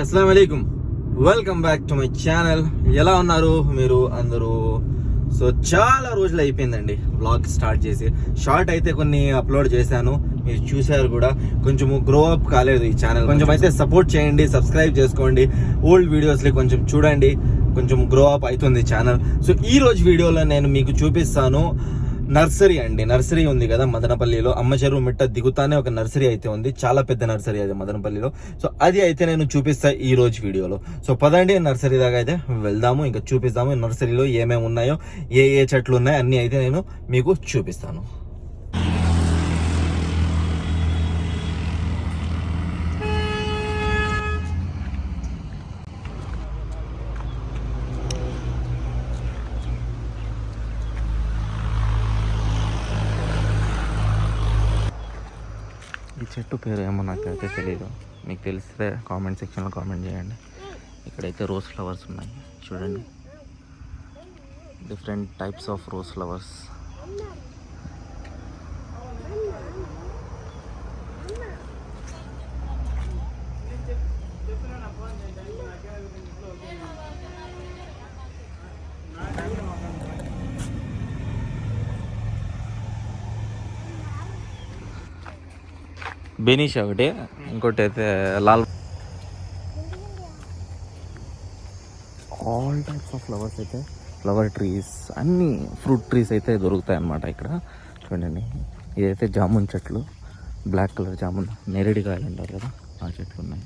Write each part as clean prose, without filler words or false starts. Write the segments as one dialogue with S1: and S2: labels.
S1: అస్సలాము అలైకుం, welcome back to my channel. ఎలా ఉన్నారు మీరు అందరూ? సో చాలా రోజులు అయిపోయిందండి వ్లాగ్ స్టార్ట్ చేసి. షార్ట్ అయితే కొన్ని అప్లోడ్ చేశాను, మీరు చూశారు కూడా. కొంచెము గ్రో అప్ కాలేదు ఈ ఛానల్. కొంచెం అయితే సపోర్ట్ చేయండి, సబ్స్క్రైబ్ చేసుకోండి, ఓల్డ్ వీడియోస్ని కొంచెం చూడండి, కొంచెం గ్రో అప్ అవుతుంది ఛానల్. సో ఈ రోజు వీడియోలో నేను మీకు చూపిస్తాను నర్సరీ అండి. నర్సరీ ఉంది కదా మదనపల్లిలో, అమ్మ చెరువు మిట్ట దిగుతానే ఒక నర్సరీ అయితే ఉంది, చాలా పెద్ద నర్సరీ అది మదనపల్లిలో. సో అది అయితే నేను చూపిస్తా ఈ రోజు వీడియోలో. సో పదండి నర్సరీ దాకా అయితే వెళ్దాము, ఇంకా చూపిస్తాము నర్సరీలో ఏమేమి ఉన్నాయో, ఏ చెట్లు ఉన్నాయో అన్నీ అయితే నేను మీకు చూపిస్తాను. ఈ చెట్టు పేరు ఏమో నాకైతే తెలియదు, మీకు తెలిస్తే కామెంట్ సెక్షన్లో కామెంట్ చేయండి. ఇక్కడైతే రోజ్ ఫ్లవర్స్ ఉన్నాయి చూడండి, different types of rose flowers. బెనీష్ ఒకటి, ఇంకోటి అయితే లాల్. ఆల్ టైప్స్ ఆఫ్ ఫ్లవర్స్ అయితే, ఫ్లవర్ ట్రీస్, అన్ని ఫ్రూట్ ట్రీస్ అయితే దొరుకుతాయి అన్నమాట ఇక్కడ. చూడండి, ఇదైతే జామున్ చెట్లు, బ్లాక్ కలర్ జామున్, నేరేడికాయలు అంటారు కదా ఆ చెట్లు ఉన్నాయి.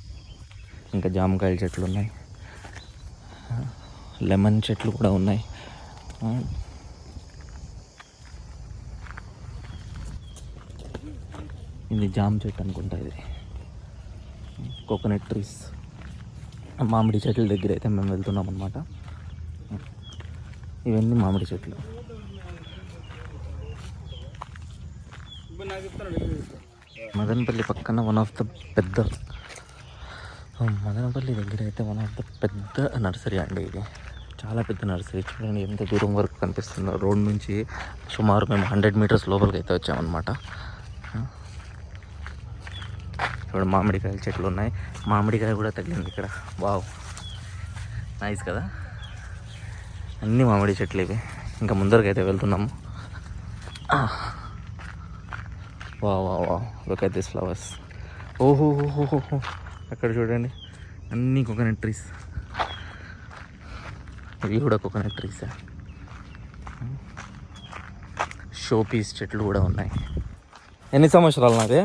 S1: ఇంకా జామకాయల చెట్లు ఉన్నాయి, లెమన్ చెట్లు కూడా ఉన్నాయి. ఇది జామ చెట్టు అనుకుంటా, ఇది కోకోనట్ ట్రీస్. మామిడి చెట్ల దగ్గర అయితే మేము వెళ్తున్నాం అన్నమాట. ఇవన్నీ మామిడి చెట్లు. మదనపల్లి పక్కన మదనపల్లి దగ్గర అయితే వన్ ఆఫ్ ద పెద్ద నర్సరీ అండి ఇది, చాలా పెద్ద నర్సరీ. చూడండి ఎంత దూరం వరకు కనిపిస్తుందో. రోడ్ నుంచి సుమారు మేము 100 మీటర్స్ లోపలికి అయితే వచ్చామన్నమాట. ఇక్కడ మామిడికాయల చెట్లు ఉన్నాయి, మామిడికాయ కూడా తగిలింది ఇక్కడ. వావ్, నైస్ కదా, అన్ని మామిడి చెట్లు ఇవి. ఇంకా ముందరకైతే వెళ్తున్నాము. Wow wow wow, look at this flowers. ఓహో అక్కడ చూడండి, అన్ని కోకోనట్ ట్రీస్. ఇవి కూడా కోకోనట్ ట్రీస్. షో పీస్ చెట్లు కూడా ఉన్నాయి. ఎన్ని సంవత్సరాలు నాదే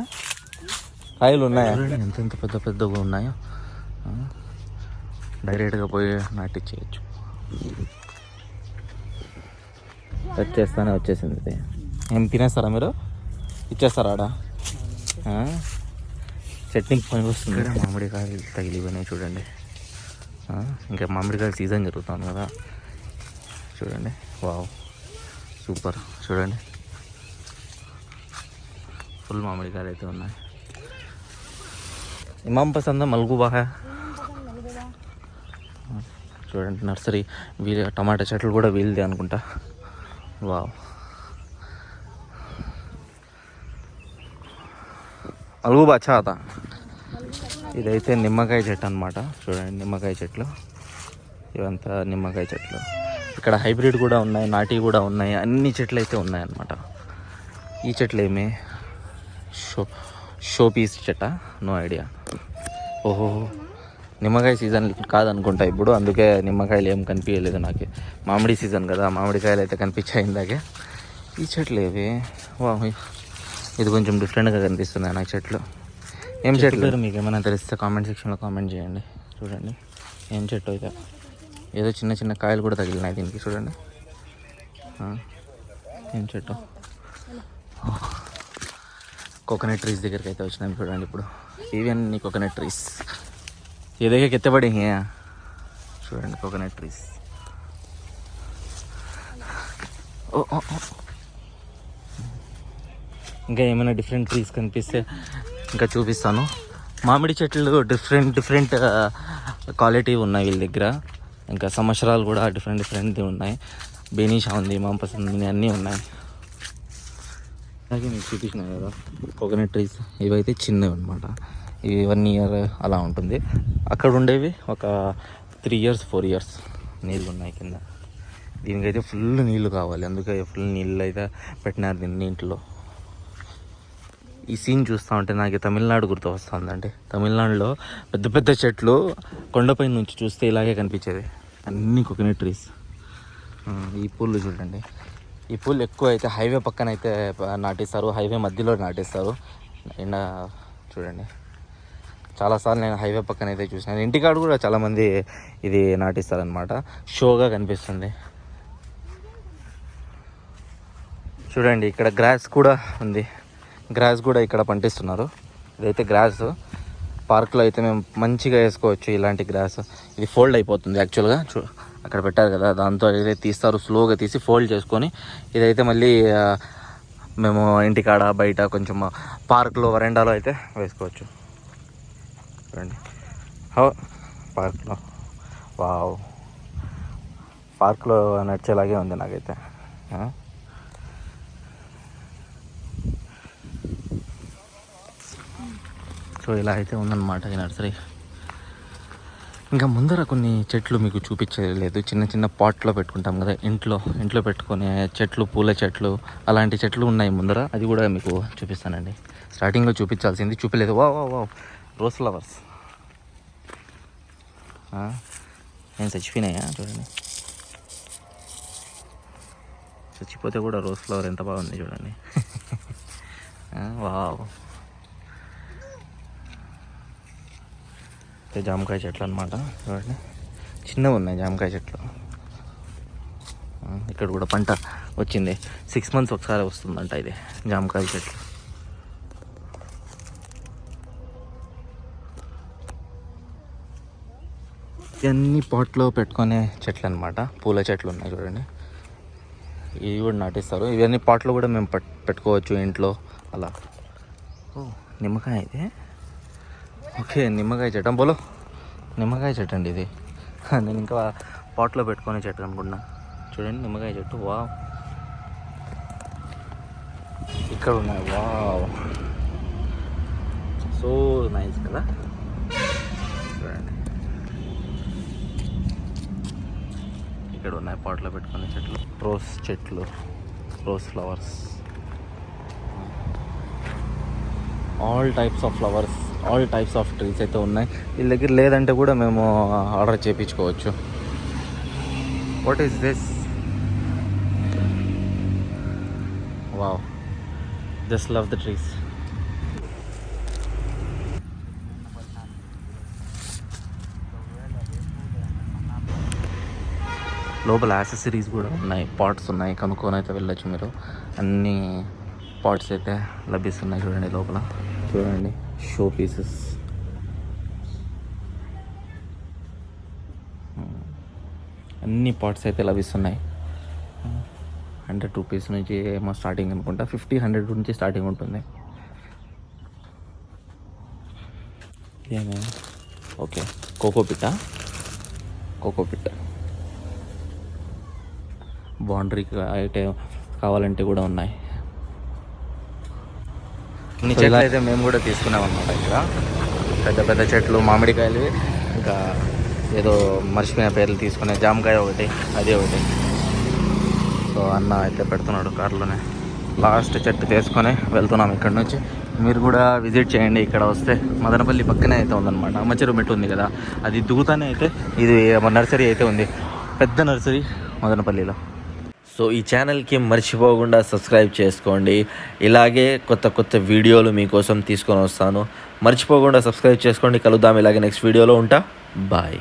S1: కాయలు ఉన్నాయా? ఎంత పెద్ద పెద్దగా ఉన్నాయో, డైరెక్ట్గా పోయి నాటిచ్చేయచ్చు. వచ్చేసింది ఇది. ఏం తినేస్తారా మీరు? ఇచ్చేస్తారా ఆడ? చట్నీ పని వస్తుంది. మామిడికాయలు తగిలిపోయినాయి చూడండి. ఇంకా మామిడికాయల సీజన్ జరుగుతుంది కదా, చూడండి. Wow, super. చూడండి, ఫుల్ మామిడికాయలు అయితే ఉన్నాయి. ఇమాం పసంద మల్గుబా హై. చూడండి నర్సరీ, వీళ్ళ టమాటా చెట్లు కూడా వీళ్ళదే అనుకుంటా. వావ్, మల్గుబా అచ్చా అతా. ఇదైతే నిమ్మకాయ చెట్టు అనమాట. చూడండి నిమ్మకాయ చెట్లు, ఇవంతా నిమ్మకాయ చెట్లు. ఇక్కడ హైబ్రిడ్ కూడా ఉన్నాయి, నాటి కూడా ఉన్నాయి, అన్ని చెట్లు అయితే ఉన్నాయన్నమాట. ఈ చెట్లు ఏమి షో పీస్ చెట్టా? No idea. ఓహో, నిమ్మకాయ సీజన్ కాదనుకుంటా ఇప్పుడు, అందుకే నిమ్మకాయలు ఏం కనిపించలేదు నాకు. మామిడి సీజన్ కదా, మామిడికాయలు అయితే కనిపించాయి ఇందాకే. ఈ చెట్లు ఏవి? వా, ఇది కొంచెం డిఫరెంట్గా కనిపిస్తుంది నాకు చెట్లు. ఏం చెట్లు మీకు ఏమైనా తెలిస్తే కామెంట్ సెక్షన్లో కామెంట్ చేయండి. చూడండి ఏం చెట్టు అయితే, ఏదో చిన్న చిన్న కాయలు కూడా తగిలినాయి దీనికి. చూడండి ఏం చెట్టు. కోకోనట్ ట్రీస్ దగ్గరికి అయితే వచ్చినాం చూడండి. ఇప్పుడు ఇవి అన్ని కోకోనట్ ట్రీస్, ఏ దగ్గర ఎత్తబడి చూడండి కోకోనట్ ట్రీస్. ఇంకా ఏమైనా డిఫరెంట్ ట్రీస్ కనిపిస్తే ఇంకా చూపిస్తాను. మామిడి చెట్లు డిఫరెంట్ క్వాలిటీ ఉన్నాయి వీళ్ళ దగ్గర. ఇంకా సంవత్సరాలు కూడా డిఫరెంట్ ఉన్నాయి. బెనీషా ఉంది, మాంపసంది, అన్నీ ఉన్నాయి. అలాగే మీకు చూపించినాయి కదా కోకోనట్ ట్రీస్, ఇవైతే చిన్నవి అనమాట. ఇవి 1 year అలా ఉంటుంది. అక్కడ ఉండేవి ఒక 3 years 4 years నీళ్ళు ఉన్నాయి కింద. దీనికైతే ఫుల్ నీళ్ళు కావాలి, అందుకే ఫుల్ నీళ్ళు అయితే పెట్టినారు దీన్ని నీటిలో. ఈ సీన్ చూస్తూ ఉంటే నాకు తమిళనాడు గుర్తు వస్తుందండి. తమిళనాడులో పెద్ద పెద్ద చెట్లు కొండపై నుంచి చూస్తే ఇలాగే కనిపించేది, అన్ని కోకోనట్ ట్రీస్. ఈ పూలు చూడండి, ఈ పూలు ఎక్కువ అయితే హైవే పక్కన అయితే నాటిస్తారు, హైవే మధ్యలో నాటిస్తారు. ఎండ చూడండి, చాలాసార్లు నేను హైవే పక్కన అయితే చూసినాను. ఇంటికాడ కూడా చాలామంది ఇది నాటిస్తారనమాట, షోగా కనిపిస్తుంది. చూడండి ఇక్కడ గ్రాస్ కూడా ఉంది, గ్రాస్ కూడా ఇక్కడ పండిస్తున్నారు. ఇదైతే గ్రాస్, పార్క్లో అయితే మేము మంచిగా వేసుకోవచ్చు ఇలాంటి గ్రాస్. ఇది ఫోల్డ్ అయిపోతుంది యాక్చువల్గా, అక్కడ పెట్టారు కదా, దాంతో అయితే తీస్తారు, స్లోగా తీసి ఫోల్డ్ చేసుకొని ఇదైతే మళ్ళీ మేము ఇంటికాడ బయట కొంచెం పార్క్లో వరండాలో అయితే వేసుకోవచ్చు. చూడండి పార్క్లో, వావ్, పార్క్లో నడిచేలాగే ఉంది నాకైతే. సో ఇలా అయితే ఉందన్నమాట ఈ నర్సరీ. ఇంకా ముందర కొన్ని చెట్లు మీకు చూపించలేదు, చిన్న చిన్న పాట్లో పెట్టుకుంటాం కదా ఇంట్లో పెట్టుకునే చెట్లు, పూల చెట్లు, అలాంటి చెట్లు ఉన్నాయి ముందర. అది కూడా మీకు చూపిస్తానండి. స్టార్టింగ్లో చూపించాల్సింది చూపలేదు. వా వా వా రోజ్ ఫ్లవర్స్ నేను చచ్చిపోయినాయా చూడండి, చచ్చిపోతే కూడా రోజ్ ఫ్లవర్ ఎంత బాగుంది చూడండి. వావ్, జామకాయ చెట్లు అనమాట. చూడండి చిన్నగా ఉన్నాయి జామకాయ చెట్లు. ఇక్కడ కూడా పంట వచ్చింది, 6 months ఒకసారి వస్తుందంట ఇది జామకాయ చెట్లు. ఇవన్నీ పాట్లో పెట్టుకునే చెట్లు అనమాట, పూల చెట్లు ఉన్నాయి చూడండి. ఇవి కూడా నాటిస్తారు, ఇవన్నీ పాట్లో కూడా మేము పెట్టుకోవచ్చు ఇంట్లో అలా. నిమ్మకాయ అయితే ఓకే, నిమ్మకాయ చెట్టు బోలో, నిమ్మకాయ చెట్టు అండి ఇది. నేను ఇంకా పాట్లో పెట్టుకునే చెట్టు అనుకున్నా. చూడండి నిమ్మకాయ చెట్టు, వావ్, ఇక్కడ ఉన్నాయి. వావ్, సో నైస్ కదా. చూడండి ఇక్కడ ఉన్నాయి పాట్లో పెట్టుకునే చెట్లు, రోజ్ చెట్లు, rose flowers, all types of flowers, all types of trees అయితే ఉన్నాయి వీళ్ళ దగ్గర. లేదంటే కూడా మేము ఆర్డర్ చేయించుకోవచ్చు. What is this? Wow, just love the trees. లోపల యాక్సెసరీస్ కూడా ఉన్నాయి, పాట్స్ ఉన్నాయి, కనుక్కొని అయితే వెళ్ళచ్చు మీరు. అన్ని పాట్స్ అయితే లభిస్తున్నాయి చూడండి లోపల. చూడండి షో పీసెస్, అన్ని పాట్స్ అయితే లభిస్తున్నాయి. 100 rupees నుంచి ఏమో స్టార్టింగ్ అనుకుంటా, 50-100 నుంచి స్టార్టింగ్ ఉంటుంది. ఏమే ఓకే, కోకోపిట్ట బౌండరీకి అయితే కావాలంటే కూడా ఉన్నాయి. ఇన్ని చెట్లు అయితే మేము కూడా తీసుకున్నాం అన్నమాట. ఇక్కడ పెద్ద పెద్ద చెట్లు, మామిడికాయలు, ఇంకా ఏదో మర్చిపోయిన పేర్లు తీసుకునే జామకాయ ఒకటి, అది ఒకటి. సో అన్న అయితే పెడుతున్నాడు కారులోనే. లాస్ట్ చెట్టు తీసుకొని వెళ్తున్నాం ఇక్కడ నుంచి. మీరు కూడా విజిట్ చేయండి, ఇక్కడ వస్తే మదనపల్లి పక్కనే అయితే ఉందన్నమాట. అమ్మచెరు మెట్టు ఉంది కదా, అది దిగుతానే అయితే ఇది నర్సరీ అయితే ఉంది, పెద్ద నర్సరీ మదనపల్లిలో. సో ఈ ఛానల్కి మర్చిపోకుండా సబ్స్క్రైబ్ చేసుకోండి. ఇలాగే కొత్త కొత్త వీడియోలు మీకోసం తీసుకొని వస్తాను. మర్చిపోకుండా సబ్స్క్రైబ్ చేసుకోండి. కలుద్దాం ఇలాగే నెక్స్ట్ వీడియోలో. ఉంటా, బాయ్.